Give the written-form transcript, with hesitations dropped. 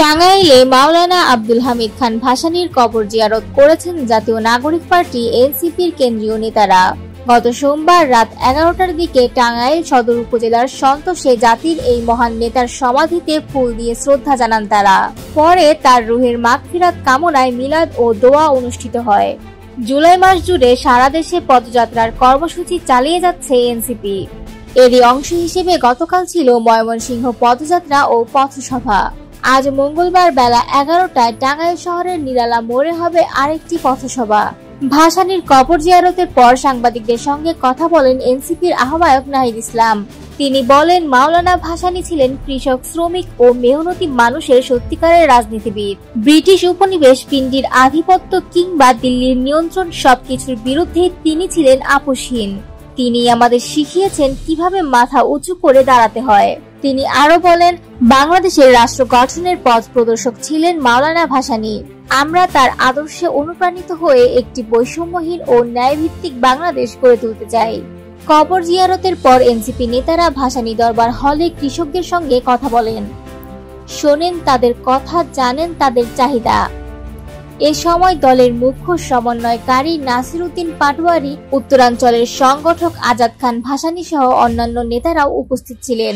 টাঙ্গাইলে মাওলানা আব্দুল হামিদ খান ভাসানীর কবর জিয়ারত করেছেন জাতীয় নাগরিক পার্টি এনসিপির কেন্দ্রীয় নেতারা। গত সোমবার রাত 11টার দিকে টাঙ্গাইল সদর উপজেলার সন্তোষে জাতির এই মহান নেতার সমাধিতে ফুল দিয়ে শ্রদ্ধা জানান তারা। পরে তার রুহের মাগফিরাত কামনায় মিলাদ ও দোয়া অনুষ্ঠিত হয়। জুলাই মাস জুড়ে সারা দেশে পদযাত্রার কর্মসূচি চালিয়ে যাচ্ছে এনসিপি। এরই অংশ হিসেবে গতকাল ছিল ময়মনসিংহ পদযাত্রা ও পথসভা। আজ মঙ্গলবার বেলা 11টায় টাঙ্গাইল শহরের নিরালা মোড়ে হবে আরেকটি পথসভা। ভাসানীর কবর জিয়ারতের পর সাংবাদিকদের সঙ্গে কথা বলেন এনসিপির আহ্বায়ক নাহিদ ইসলাম। তিনি বলেন, মাওলানা ভাসানী ছিলেন কৃষক, শ্রমিক ও মেহনতি মানুষের সত্যিকারের রাজনীতিবিদ। ব্রিটিশ উপনিবেশ, পিন্ডির আধিপত্য কিংবা দিল্লির নিয়ন্ত্রণ সবকিছুর বিরুদ্ধে তিনি ছিলেন আপোষহীন। তিনি আমাদের শিখিয়েছেন কিভাবে মাথা উঁচু করে দাঁড়াতে হয়। তিনি আরো বলেন, বাংলাদেশের রাষ্ট্র গঠনের পথ প্রদর্শক ছিলেন মাওলানা ভাসানী। আমরা তার আদর্শে অনুপ্রাণিত হয়ে একটি বৈষম্যহীন ও ন্যায়ভিত্তিক বাংলাদেশ গড়ে তুলতে চাই। কবর জিয়ারতের পর এনসিপি নেতারা ভাসানী দরবার হলে কৃষকদের সঙ্গে কথা বলেন, শোনেন তাদের কথা, জানেন তাদের চাহিদা। এ সময় দলের মুখ্য সমন্বয়কারী নাসির উদ্দিন পাটোয়ারি, উত্তরাঞ্চলের সংগঠক আজাদ খান ভাসানী সহ অন্যান্য নেতারাও উপস্থিত ছিলেন।